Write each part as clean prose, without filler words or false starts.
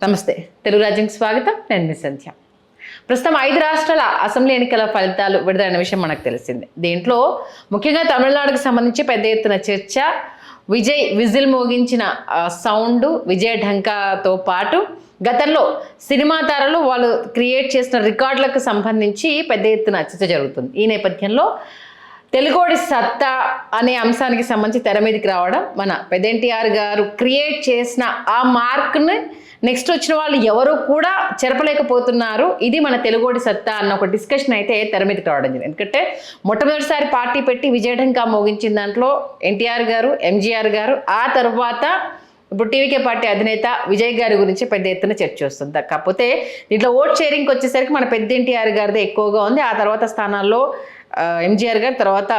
నమస్తే, తెలుగు రాజ్యంకి స్వాగతం. నేను మీ సంధ్య. ప్రస్తుతం 5 రాష్ట్రాల అసెంబ్లీ ఎన్నికల ఫలితాలు విడుదలైన విషయం మనకు తెలిసిందే. దీంట్లో ముఖ్యంగా తమిళనాడుకు సంబంధించి పెద్ద ఎత్తున చర్చ. విజయ్ విజిల్ మోగించిన సౌండ్, విజయ్ ఢంకాతో పాటు గతంలో సినిమా తారలు వాళ్ళు క్రియేట్ చేసిన రికార్డులకు సంబంధించి పెద్ద ఎత్తున చర్చ జరుగుతుంది. ఈ నేపథ్యంలో తెలుగోడి సత్తా అనే అంశానికి సంబంధించి తెర మీదకి రావడం, మన పెద్ద ఎన్టీఆర్ గారు క్రియేట్ చేసిన ఆ మార్క్ని నెక్స్ట్ వచ్చిన వాళ్ళు ఎవరు కూడా చెరపలేకపోతున్నారు. ఇది మన తెలుగోడి సత్తా అన్న ఒక డిస్కషన్ అయితే తెర మీదకి రావడం జరిగింది. ఎందుకంటే మొట్టమొదటిసారి పార్టీ పెట్టి విజయఢంకా మోగించిన దాంట్లో ఎన్టీఆర్ గారు, ఎంజీఆర్ గారు, ఆ తర్వాత ఇప్పుడు టీవీకే పార్టీ అధినేత విజయ్ గారి గురించి పెద్ద ఎత్తున చర్చ వస్తుంది. కాకపోతే దీంట్లో ఓట్ షేరింగ్కి వచ్చేసరికి మన పెద్ద ఎన్టీఆర్ గారిదే ఎక్కువగా ఉంది. ఆ తర్వాత స్థానాల్లో ఎంజీఆర్ గారు, తర్వాత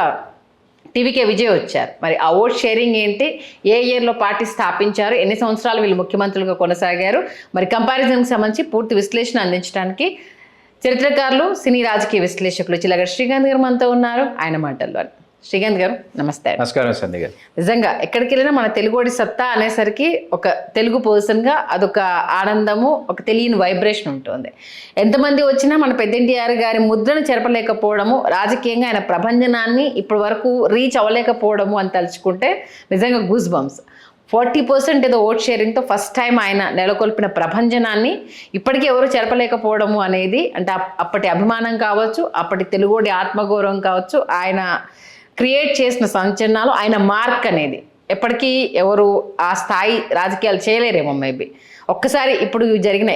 టీవీకే విజయ్ వచ్చారు. మరి ఆ ఓట్ షేరింగ్ ఏంటి, ఏ ఇయర్లో పార్టీ స్థాపించారు, ఎన్ని సంవత్సరాలు వీళ్ళు ముఖ్యమంత్రులుగా కొనసాగారు, మరి కంపారిజన్కి సంబంధించి పూర్తి విశ్లేషణ అందించడానికి చరిత్రకారులు, సినీ రాజకీయ విశ్లేషకులు చిలగడ శ్రీకాంత్ గారు మనతో ఉన్నారు. ఆయన మాటల్లో శ్రీకాంత్ గారు నమస్తే. నమస్కారం సంధ్య గారు. నిజంగా ఎక్కడికి వెళ్ళినా మన తెలుగోడి సత్తా అనేసరికి ఒక తెలుగు పర్సన్గా అదొక ఆనందము, ఒక తెలియని వైబ్రేషన్ ఉంటుంది. ఎంతమంది వచ్చినా మన పెద్ద ఎన్టీఆర్ గారి ముద్రను చెరపలేకపోవడము, రాజకీయంగా ఆయన ప్రభంజనాన్ని ఇప్పటి వరకు రీచ్ అవ్వలేకపోవడము అని తలుచుకుంటే నిజంగా గూస్ బంప్స్. 40% ఏదో ఓట్ షేరింగ్తో ఫస్ట్ టైం ఆయన నెలకొల్పిన ప్రభంజనాన్ని ఇప్పటికీ ఎవరు చెరపలేకపోవడము అనేది, అంటే అప్పటి అభిమానం కావచ్చు, అప్పటి తెలుగోడి ఆత్మగౌరవం కావచ్చు, ఆయన క్రియేట్ చేసిన సంచలనాలు, ఆయన మార్క్ అనేది ఎప్పటికీ ఎవరు ఆ స్థాయి రాజకీయాలు చేయలేరేమో మేబీ. ఒక్కసారి ఇప్పుడు జరిగిన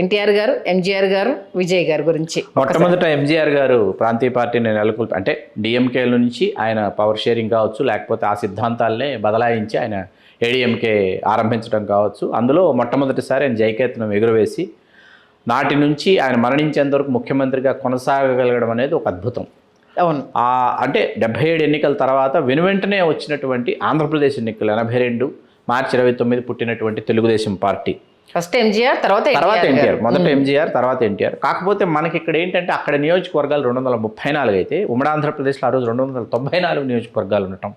ఎన్టీఆర్ గారు, ఎంజీఆర్ గారు, విజయ్ గారు గురించి. మొట్టమొదట ఎంజీఆర్ గారు ప్రాంతీయ పార్టీని నెలకొల్పి, అంటే డిఎంకే నుంచి ఆయన పవర్ షేరింగ్ కావచ్చు, లేకపోతే ఆ సిద్ధాంతాలనే బదలాయించి ఆయన ఏడీఎంకే ఆరంభించడం కావచ్చు. అందులో మొట్టమొదటిసారి ఆయన జయకేతనం ఎగురవేసి నాటి నుంచి ఆయన మరణించేంత వరకు ముఖ్యమంత్రిగా కొనసాగగలగడం అనేది ఒక అద్భుతం. అవును. అంటే 77 ఎన్నికల తర్వాత వెనువెంటనే వచ్చినటువంటి ఆంధ్రప్రదేశ్ ఎన్నికలు 82 మార్చి 29 పుట్టినటువంటి తెలుగుదేశం పార్టీ. ఫస్ట్ ఎంజీఆర్, తర్వాత ఎన్టీఆర్. మొదట ఎంజీఆర్, తర్వాత ఎన్టీఆర్. కాకపోతే మనకి ఇక్కడ ఏంటంటే అక్కడ నియోజకవర్గాలు 234 అయితే ఉమ్మడి ఆంధ్రప్రదేశ్లో ఆ రోజు 294 నియోజకవర్గాలు ఉండటం.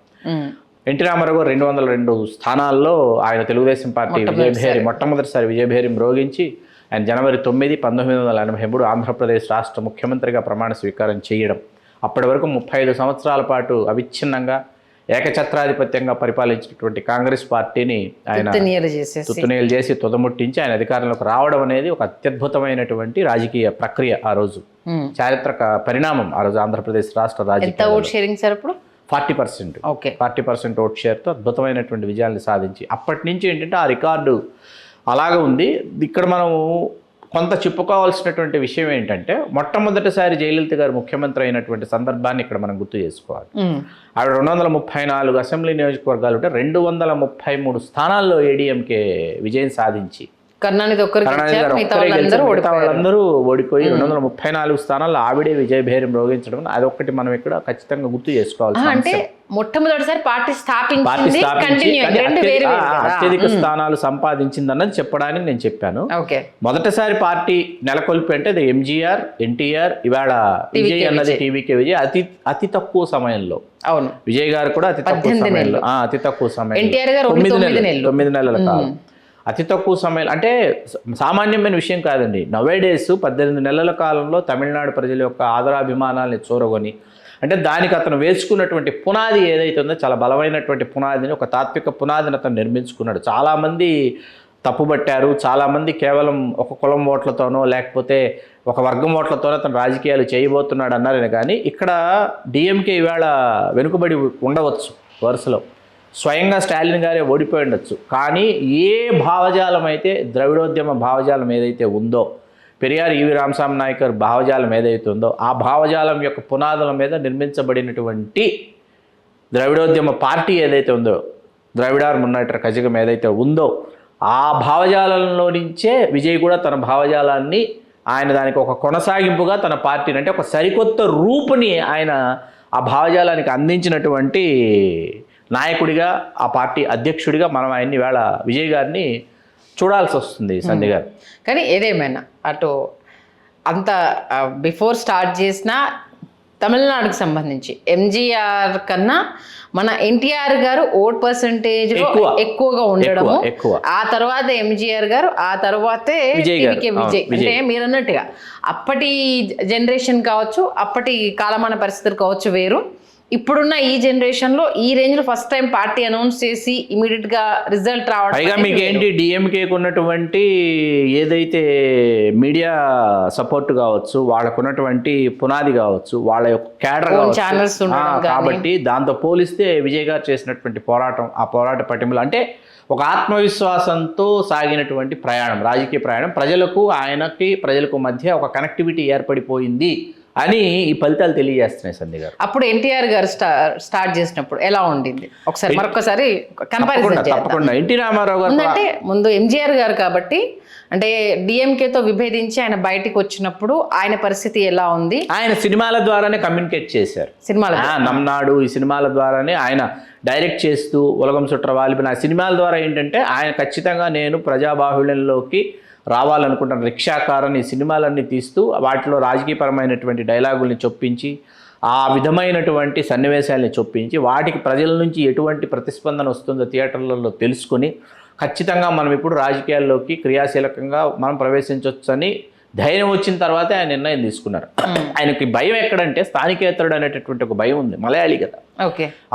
ఎన్టీ రామారావు 202 స్థానాల్లో ఆయన తెలుగుదేశం పార్టీ మొట్టమొదటిసారి విజయభేరి మ్రోగించి ఆయన జనవరి 9, 1983 ఆంధ్రప్రదేశ్ రాష్ట్ర ముఖ్యమంత్రిగా ప్రమాణ స్వీకారం చేయడం. అప్పటి వరకు 35 సంవత్సరాల పాటు అవిచ్ఛిన్నంగా ఏకఛత్రాధిపత్యంగా పరిపాలించినటువంటి కాంగ్రెస్ పార్టీని ఆయన తుత్తునీలు చేసి తుదముట్టించి ఆయన అధికారంలోకి రావడం అనేది ఒక అత్యద్భుతమైనటువంటి రాజకీయ ప్రక్రియ. ఆ రోజు చారిత్రక పరిణామం. ఆ రోజు ఆంధ్రప్రదేశ్ రాష్ట్ర రాజకీయ 40% ఓట్ షేర్తో అద్భుతమైనటువంటి విజయాన్ని సాధించి అప్పటి నుంచి ఏంటంటే ఆ రికార్డు అలాగే ఉంది. ఇక్కడ మనం కొంత చెప్పుకోవాల్సినటువంటి విషయం ఏంటంటే మొట్టమొదటిసారి జయలలిత గారు ముఖ్యమంత్రి అయినటువంటి సందర్భాన్ని ఇక్కడ మనం గుర్తు చేసుకోవాలి. ఆవిడ 234 అసెంబ్లీ నియోజకవర్గాలు ఉంటే 233 స్థానాల్లో ఏడీఎంకే విజయం సాధించి వాళ్ళందరూ ఓడిపోయి 234 స్థానాల్లో ఆవిడే విజయభేరి మ్రోగించడం, అదొక్కటి మనం ఇక్కడ ఖచ్చితంగా గుర్తు చేసుకోవాలి. అంటే మొట్టమొదటిసారి పార్టీ స్థాపించి అత్యధిక స్థానాలు సంపాదించిందన్నది చెప్పడానికి నేను చెప్పాను. మొదటిసారి పార్టీ నెలకొల్పి అంటే అది ఎంజీఆర్, ఎన్టీఆర్, ఇవాళ విజయ్ అన్నది టీవీకే విజయ్. అతి తక్కువ సమయంలో. అవును, విజయ్ గారు కూడా అతి తక్కువ సమయంలో, అతి తక్కువ సమయంలో 9 నెలల కాలం, అతి తక్కువ సమయం. అంటే సామాన్యమైన విషయం కాదండి. నవేడేస్ 18 నెలల కాలంలో తమిళనాడు ప్రజల యొక్క ఆదరాభిమానాల్ని చూరగొని, అంటే దానికి అతను వేసుకున్నటువంటి పునాది ఏదైతే ఉందో చాలా బలమైనటువంటి పునాదిని, ఒక తాత్విక పునాదిని అతను నిర్మించుకున్నాడు. చాలామంది తప్పుబట్టారు. చాలామంది కేవలం ఒక కులం ఓట్లతోనో లేకపోతే ఒక వర్గం ఓట్లతోనో అతను రాజకీయాలు చేయబోతున్నాడు అన్నారని. కానీ ఇక్కడ డిఎంకే ఇవాళ వెనుకబడి ఉండవచ్చు వరుసలో. స్వయంగా స్టాలిన్ గారే ఓడిపోయి ఉండొచ్చు. కానీ ఏ భావజాలం అయితే ద్రవిడోద్యమ భావజాలం ఏదైతే ఉందో, పెరియార్ ఈవి రామస్వామి నాయకర్ భావజాలం ఏదైతే ఉందో, ఆ భావజాలం యొక్క పునాదుల మీద నిర్మించబడినటువంటి ద్రవిడోద్యమ పార్టీ ఏదైతే ఉందో, ద్రవిడార్ మున్నైటర్ కజగం ఏదైతే ఉందో, ఆ భావజాలంలో నుంచే విజయ్ కూడా తన భావజాలాన్ని, ఆయన దానికి ఒక కొనసాగింపుగా తన పార్టీని, అంటే ఒక సరికొత్త రూపుని ఆయన ఆ భావజాలానికి అందించినటువంటి నాయకుడిగా, ఆ పార్టీ అధ్యక్షుడిగా మనం ఆయన్ని వేళ విజయ్ గారిని చూడాల్సి వస్తుంది సంధ్య గారు. కానీ ఏదేమైనా అటు అంత బిఫోర్ స్టార్ట్ చేసిన తమిళనాడుకు సంబంధించి ఎంజీఆర్ కన్నా మన ఎన్టీఆర్ గారు ఓట్ పర్సంటేజ్ ఎక్కువగా ఉండడము, ఆ తర్వాత ఎంజీఆర్ గారు, ఆ తర్వాతే విజయ్. అంటే మీరు అన్నట్టుగా అప్పటి జనరేషన్ కావచ్చు, అప్పటి కాలమాన పరిస్థితులు కావచ్చు వేరు. ఇప్పుడున్న ఈ జనరేషన్ లో ఈ రేంజ్ లో ఫస్ట్ టైం పార్టీ అనౌన్స్ చేసి ఇమీడియట్ గా రిజల్ట్ రావడం. పైగా మీకు ఏంటి, డిఎంకేకి ఉన్నటువంటి ఏదైతే మీడియా సపోర్ట్ కావచ్చు, వాళ్ళకున్నటువంటి పునాది కావచ్చు, వాళ్ళ యొక్క క్యాడర్ ఛానల్స్ కాబట్టి దాంతో పోలిస్తే విజయ్ గారు చేసినటువంటి పోరాటం, ఆ పోరాట పటిమలు అంటే ఒక ఆత్మవిశ్వాసంతో సాగినటువంటి ప్రయాణం, రాజకీయ ప్రయాణం, ప్రజలకు మధ్య ఒక కనెక్టివిటీ ఏర్పడిపోయింది అని ఈ ఫలితాలు తెలియజేస్తున్నాయి సంధ్య గారు. అప్పుడు ఎన్టీఆర్ గారు స్టార్ట్ చేసినప్పుడు ఎలా ఉండింది ఒకసారి మరొకసారి తప్పకుండా. ఎన్టీ రామారావు గారు అంటే ముందు ఎంజీఆర్ గారు కాబట్టి, అంటే డిఎంకేతో విభేదించి ఆయన బయటికి వచ్చినప్పుడు ఆయన పరిస్థితి ఎలా ఉంది? ఆయన సినిమాల ద్వారానే కమ్యూనికేట్ చేశారు. నమ్నాడు ఈ సినిమాల ద్వారానే ఆయన డైరెక్ట్ చేస్తూ ఉలగం సుట్రవాలి ఆ సినిమాల ద్వారా ఏంటంటే ఆయన ఖచ్చితంగా నేను ప్రజాబాహుళ్యంలోకి రావాలనుకుంటున్న రిక్షాకారని ఈ సినిమాలన్నీ తీస్తూ వాటిలో రాజకీయపరమైనటువంటి డైలాగుల్ని చొప్పించి, ఆ విధమైనటువంటి సన్నివేశాలని చొప్పించి, వాటికి ప్రజల నుంచి ఎటువంటి ప్రతిస్పందన వస్తుందో థియేటర్లలో తెలుసుకొని ఖచ్చితంగా మనం ఇప్పుడు రాజకీయాల్లోకి క్రియాశీలకంగా మనం ప్రవేశించవచ్చని ధైర్యం వచ్చిన తర్వాతే ఆయన నిర్ణయం తీసుకున్నారు. ఆయనకి భయం ఎక్కడంటే స్థానికేతరుడు అనేటటువంటి ఒక భయం ఉంది, మలయాళీ కదా,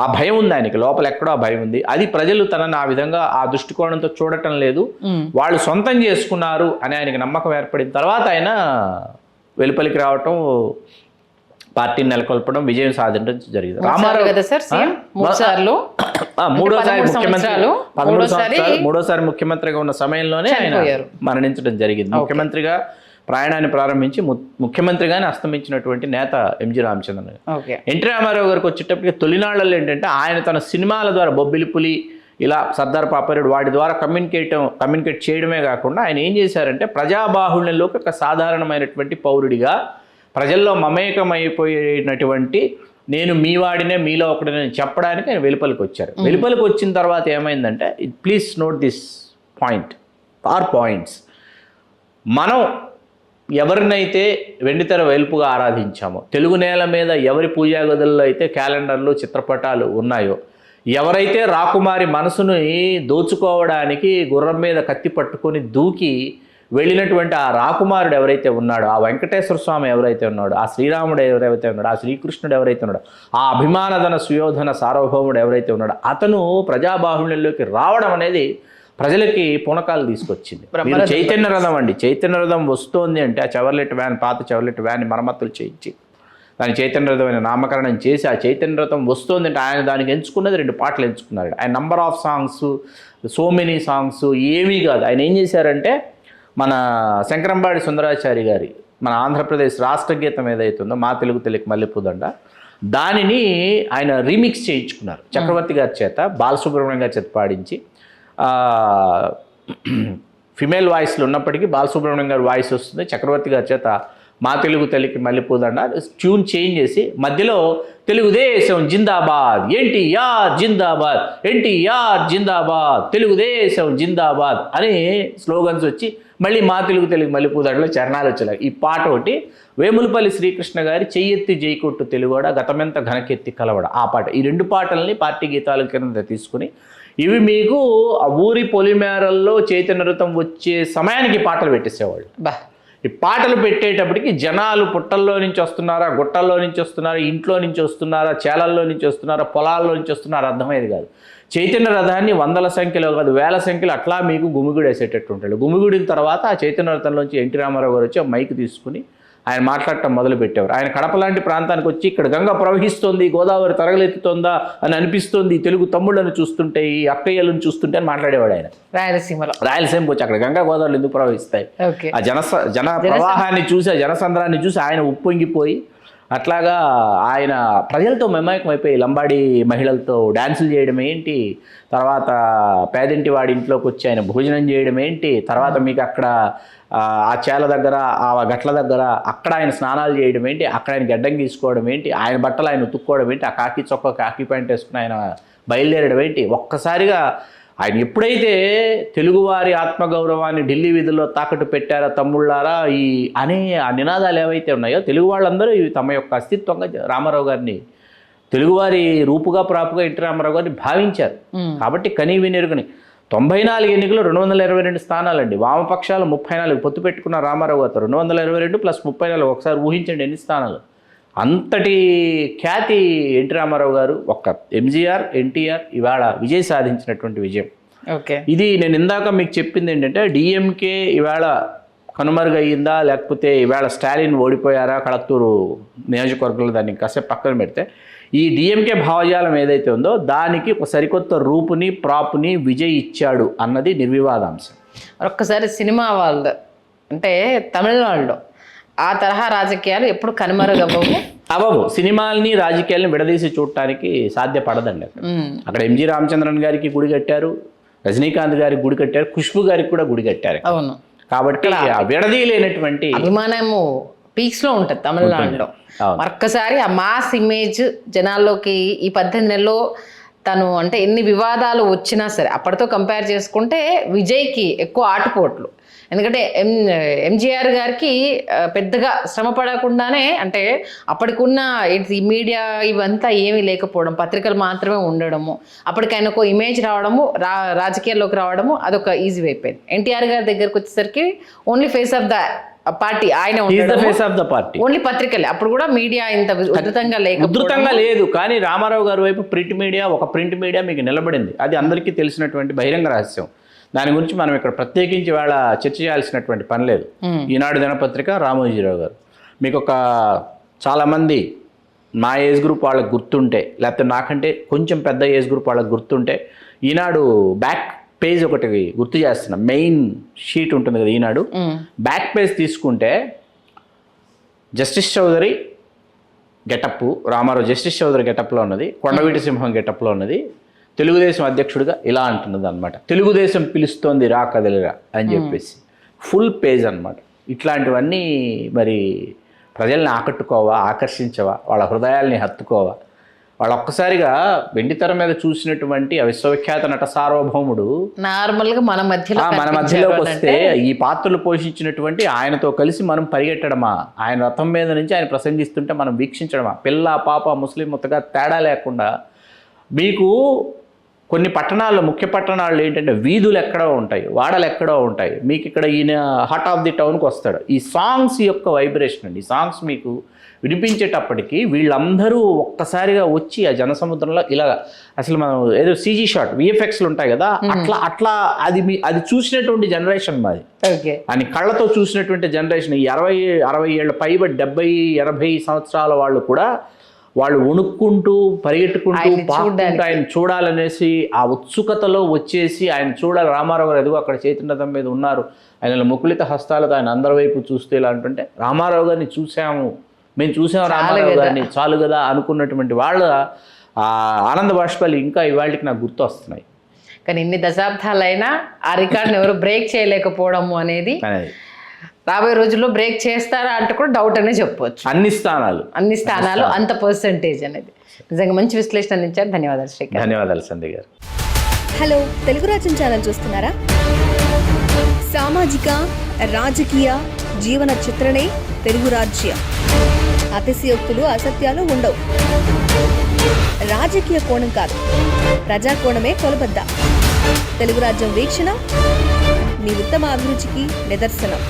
ఆ భయం ఉంది ఆయనకి, లోపల ఎక్కడో ఆ భయం ఉంది. అది ప్రజలు తనని ఆ విధంగా ఆ దృష్టికోణంతో చూడటం లేదు, వాళ్ళు సొంతం చేసుకున్నారు అని ఆయనకి నమ్మకం ఏర్పడిన తర్వాత ఆయన వెలుపలికి రావటం, పార్టీని నెలకొల్పడం, విజయం సాధించడం జరిగింది. రామారావు మూడోసారి ముఖ్యమంత్రిగా ఉన్న సమయంలోనే ఆయన మరణించడం జరిగింది. ముఖ్యమంత్రిగా ప్రయాణాన్ని ప్రారంభించి ముఖ్యమంత్రిగానే అస్తమించినటువంటి నేత ఎంజి రామచంద్రన్ గారు. ఎన్టీ రామారావు గారికి వచ్చేటప్పటికి తొలినాళ్ళలో ఏంటంటే ఆయన తన సినిమాల ద్వారా బొబ్బిలి పులి, ఇలా సర్దార్ పాపారెడ్డి వాటి ద్వారా కమ్యూనికేట్ చేయడమే కాకుండా ఆయన ఏం చేశారంటే ప్రజాబాహుళ్యంలోకి ఒక సాధారణమైనటువంటి పౌరుడిగా ప్రజల్లో మమేకమైపోయినటువంటి నేను మీ వాడినే, మీలో ఒకడినే చెప్పడానికి ఆయన వెలుపలికి వచ్చారు. వెలుపలికి వచ్చిన తర్వాత ఏమైందంటే, please note this point or points, మనం ఎవరినైతే వెండితెర వెలుపుగా ఆరాధించామో, తెలుగు నేల మీద ఎవరి పూజా గదుల్లో అయితే క్యాలెండర్లు, చిత్రపటాలు ఉన్నాయో, ఎవరైతే రాకుమారి మనసుని దోచుకోవడానికి గుర్రం మీద కత్తి పట్టుకొని దూకి వెళ్ళినటువంటి ఆ రాకుమారుడు ఎవరైతే ఉన్నాడో, ఆ వెంకటేశ్వర స్వామి ఎవరైతే ఉన్నాడో, ఆ శ్రీరాముడు ఎవరైతే ఉన్నాడో, ఆ శ్రీకృష్ణుడు ఎవరైతే ఉన్నాడో, ఆ అభిమానధన సుయోధన సార్వభౌముడు ఎవరైతే ఉన్నాడో, అతను ప్రజాబాహుళ్యంలోకి రావడం అనేది ప్రజలకి పూనకాలు తీసుకొచ్చింది. మీరు చైతన్య రథం అండి, చైతన్య రథం వస్తోంది అంటే ఆ చవర్లెట్ వ్యాన్, పాత చవర్లెట్ వ్యాన్ని మరమ్మతులు చేయించి దాని చైతన్య రథం అనే నామకరణం చేసి ఆ చైతన్య రథం వస్తోంది అంటే ఆయన దానికి ఎంచుకున్నది 2 పాటలు ఎంచుకున్నాడు. ఆయన number of songs, so many songs ఏమీ కాదు. ఆయన ఏం చేశారంటే మన శంకరంబాడి సుందరాచారి గారి మన ఆంధ్రప్రదేశ్ రాష్ట్ర గీతం ఏదైతుందో మా తెలుగు తెలియక మల్లెపూదండ, దానిని ఆయన రీమిక్స్ చేయించుకున్నారు చక్రవర్తి గారి చేత, బాలసుబ్రహ్మణ్యం గారి చేత పాడించి. ఫిమేల్ వాయిస్లు ఉన్నప్పటికీ బాలసుబ్రహ్మణ్యం గారి వాయిస్ వస్తుంది, చక్రవర్తి గారి చేత మా తెలుగు తెలికి మల్లెపూదండ ట్యూన్ చేంజ్ చేసి మధ్యలో తెలుగుదేశం జిందాబాద్, ఎన్టీఆర్ జిందాబాద్, ఎన్టీఆర్ జిందాబాద్, తెలుగుదేశం జిందాబాద్ అని స్లోగన్స్ వచ్చి మళ్ళీ మా తెలుగు మల్లెపూదండలో చరణాలు వచ్చేలాగా ఈ పాట ఒకటి. వేములపల్లి శ్రీకృష్ణ గారి చెయ్యెత్తి జైకొట్టు తెలుగోడ, గతమెంత ఘనకెత్తి కలవడ, ఆ పాట. ఈ 2 పాటల్ని పార్టీ గీతాల కింద తీసుకుని ఇవి మీకు ఆ ఊరి పొలిమేరల్లో చైతన్య రథం వచ్చే సమయానికి పాటలు పెట్టేసేవాళ్ళు. ఈ పాటలు పెట్టేటప్పటికి జనాలు పుట్టల్లో నుంచి వస్తున్నారా, గుట్టల్లో నుంచి వస్తున్నారా, ఇంట్లో నుంచి వస్తున్నారా, చేలల్లో నుంచి వస్తున్నారా, పొలాల్లో నుంచి వస్తున్నారా అర్థమయ్యేది కాదు. చైతన్య రథాన్ని 100ల సంఖ్యలో కాదు 1000 సంఖ్యలో అట్లా మీకు గుమిగుడు వేసేటట్టు ఉంటాడు. గుమిగుడిన తర్వాత ఆ చైతన్య రథంలోంచి ఎన్టీ రామారావు గారు వచ్చి మైక్ తీసుకుని ఆయన మాట్లాడటం మొదలుపెట్టేవారు. ఆయన కడప లాంటి ప్రాంతానికి వచ్చి ఇక్కడ గంగ ప్రవహిస్తోంది, గోదావరి తరగలెత్తుతోందా అని అనిపిస్తుంది, తెలుగు తమ్ముళ్ళను చూస్తుంటే, ఈ అక్కయ్యలను చూస్తుంటే అని మాట్లాడేవాడు ఆయన. రాయలసీమకు వచ్చి అక్కడ గంగా గోదావరి ఎందుకు ప్రవహిస్తాయి, ఆ జన ప్రవాహాన్ని చూసి, ఆ జనసంద్రాన్ని చూసి ఆయన ఉప్పొంగిపోయి అట్లాగా ఆయన ప్రజలతో మమేకం అయిపోయి లంబాడి మహిళలతో డ్యాన్సులు చేయడం ఏంటి, తర్వాత పేదింటి వాడి ఇంట్లోకి వచ్చి ఆయన భోజనం చేయడం ఏంటి, తర్వాత మీకు అక్కడ ఆ చేల దగ్గర, ఆ గట్ల దగ్గర అక్కడ ఆయన స్నానాలు చేయడం ఏంటి, అక్కడ ఆయన గడ్డం గీసుకోవడం ఏంటి, ఆయన బట్టలు ఆయన ఉతుక్కోవడం ఏంటి, ఆ కాకి చొక్క కాకి ప్యాంట్ వేసుకుని ఆయన బయలుదేరడం ఏంటి, ఒక్కసారిగా ఆయన ఎప్పుడైతే తెలుగువారి ఆత్మగౌరవాన్ని ఢిల్లీ వీధుల్లో తాకట్టు పెట్టారో తమ్ముళ్ళారా అనే ఆ నినాదాలు ఏవైతే ఉన్నాయో తెలుగు వాళ్ళందరూ ఇవి తమ యొక్క అస్తిత్వంగా రామారావు గారిని తెలుగువారి రూపుగా ప్రాపుగా ఎన్టీ రామారావు గారిని భావించారు. కాబట్టి కనీవినెరుగని 94 ఎన్నికలు 222 స్థానాలండి. వామపక్షాలు 34 పొత్తు పెట్టుకున్న రామారావు గారితో 222 + 34 ఒకసారి ఊహించండి ఎన్ని స్థానాలు. అంతటి ఖ్యాతి ఎన్టీ రామారావు గారు ఒక్క ఎంజీఆర్ ఎన్టీఆర్ ఇవాళ విజయ్ సాధించినటువంటి విజయం. ఓకే, ఇది నేను ఇందాక మీకు చెప్పింది ఏంటంటే డిఎంకే ఇవాళ కనుమరుగయ్యిందా లేకపోతే ఇవాళ స్టాలిన్ ఓడిపోయారా కళత్తూరు నియోజకవర్గంలో, దాన్ని కాసేపు పక్కన పెడితే ఈ డిఎంకే భావజాలం ఏదైతే ఉందో దానికి ఒక సరికొత్త రూపుని ప్రాపుని విజయ్ ఇచ్చాడు అన్నది నిర్వివాదాంశం. ఒక్కసారి సినిమా వాళ్ళు అంటే తమిళనాడులో ఆ తరహా రాజకీయాలు ఎప్పుడు కనుమరుగవ్వవు. సినిమాల్ని రాజకీయాలని విడదీసి చూడటానికి సాధ్యపడదండి. అక్కడ ఎంజి రామచంద్రన్ గారికి గుడి కట్టారు, రజనీకాంత్ గారికి గుడి కట్టారు, ఖుష్బు గారికి కూడా గుడి కట్టారు. అవును, కాబట్టి విడదీయలేనటువంటి అభిమానము పీక్స్ లో ఉంటుంది తమిళనాడులో. మరొక్కసారి ఆ మాస్ ఇమేజ్ జనాల్లోకి ఈ 18 నెలల్లో తను అంటే ఎన్ని వివాదాలు వచ్చినా సరే అప్పటితో కంపేర్ చేసుకుంటే విజయ్కి ఎక్కువ ఆటుపోట్లు. ఎందుకంటే ఎంజీఆర్ గారికి పెద్దగా శ్రమ పడకుండానే అంటే అప్పటికున్న ఈ మీడియా ఇవంతా ఏమీ లేకపోవడం, పత్రికలు మాత్రమే ఉండడము, అప్పటికి ఆయనకు ఇమేజ్ రావడము, రాజకీయాల్లోకి రావడము అదొక ఈజీ అయిపోయింది. ఎన్టీఆర్ గారి దగ్గరకు వచ్చేసరికి only face of the party ఆయన ఓన్లీ పత్రికలే. అప్పుడు కూడా మీడియా ఇంత ఉధృతంగా లేదు. కానీ రామారావు గారి వైపు ప్రింట్ మీడియా మీకు నిలబడింది. అది అందరికీ తెలిసినటువంటి బహిరంగ రహస్యం. దాని గురించి మనం ఇక్కడ ప్రత్యేకించి వేళ చర్చ చేయాల్సినటువంటి పని లేదు. ఈనాడు దినపత్రిక, రామోజీరావు గారు, మీకు ఒక చాలామంది నా ఏజ్ గ్రూప్ వాళ్ళకి గుర్తుంటే, లేకపోతే నాకంటే కొంచెం పెద్ద ఏజ్ గ్రూప్ వాళ్ళకి గుర్తుంటే ఈనాడు బ్యాక్ పేజ్ ఒకటి గుర్తు చేస్తున్నా. మెయిన్ షీట్ ఉంటుంది కదా ఈనాడు, బ్యాక్ పేజ్ తీసుకుంటే justice Chowdary getup, Rama Rao justice Chowdary గెటప్లో ఉన్నది, కొండవీటి సింహం గెటప్లో ఉన్నది, తెలుగుదేశం అధ్యక్షుడిగా ఇలా అంటున్నది అనమాట. తెలుగుదేశం పిలుస్తోంది రా కదలిరా అని చెప్పేసి ఫుల్ పేజ్ అనమాట. ఇట్లాంటివన్నీ మరి ప్రజల్ని ఆకట్టుకోవా, ఆకర్షించవా, వాళ్ళ హృదయాల్ని హత్తుకోవా? వాళ్ళు ఒక్కసారిగా వెండితెర మీద చూసినటువంటి విశ్వవిఖ్యాత నట సార్వభౌముడు నార్మల్గా మన మధ్యలోకి వస్తే ఈ పాత్రలు పోషించినటువంటి ఆయనతో కలిసి మనం పరిగెట్టడమా, ఆయన రథం మీద నుంచి ఆయన ప్రసంగిస్తుంటే మనం వీక్షించడమా? పిల్ల పాప ముస్లిం ముత్తగా తేడా లేకుండా మీకు కొన్ని పట్టణాల్లో, ముఖ్య పట్టణాల్లో ఏంటంటే వీధులు ఎక్కడో ఉంటాయి, వాడలు ఎక్కడో ఉంటాయి. మీకు ఇక్కడ ఈయన హార్ట్ ఆఫ్ ది టౌన్కి వస్తాడు. ఈ సాంగ్స్ యొక్క వైబ్రేషన్ అండి, ఈ సాంగ్స్ మీకు వినిపించేటప్పటికి వీళ్ళందరూ ఒక్కసారిగా వచ్చి ఆ జనసముద్రంలో ఇలా అసలు మనం ఏదో సీజీ షాట్ విఎఫ్ఎక్స్లు ఉంటాయి కదా, అట్లా అది చూసినటువంటి జనరేషన్ మాది. అని కళ్ళతో చూసినటువంటి జనరేషన్. ఈ 60 ఏళ్ళ పైబడి 70-80 సంవత్సరాల వాళ్ళు కూడా వాళ్ళు వణుక్కుంటూ పరిగెట్టుకుంటూ పాడుకుంటూ ఆయన చూడాలనేసి ఆ ఉత్సుకతలో వచ్చేసి ఆయన చూడాలి. రామారావు గారు ఎదుగు అక్కడ చైతన్యతం మీద ఉన్నారు, ఆయన ముకులిత హస్తాలతో ఆయన అందరి వైపు చూస్తే ఇలా అంటుంటే రామారావు గారిని మేము చూసాము రామారావు గారిని, చాలు కదా అనుకున్నటువంటి వాళ్ళ ఆనంద బాష్పాలు ఇంకా ఇవాళకి నాకు గుర్తు వస్తున్నాయి. కానీ ఇన్ని దశాబ్దాలైనా ఆ రికార్డుని ఎవరు బ్రేక్ చేయలేకపోవడము అనేది రాబోయే రోజుల్లో బ్రేక్ చేస్తారా అంటే కూడా డౌట్ అనే చెప్పవచ్చు. అన్ని స్థానాలు అంత పర్సెంటేజ్ అనేది. నిజంగా మంచి విశ్లేషణ అందించారు. ధన్యవాదాలు శ్రీకాంత్. ధన్యవాదాలు సంధ్య గారు. హలో, తెలుగు రాజ్యం ఛానల్ చూస్తున్నారా? సామాజిక రాజకీయ జీవన చిత్రణే తెలుగు రాజ్యం. అతిశయోక్తులు అసత్యాలు ఉండవు. రాజకీయ కోణం కాదు, ప్రజా కోణమే కొలబద్ద. తెలుగు రాజ్యం వీక్షణ మీ ఉత్తమ అభిరుచికి నిదర్శనం.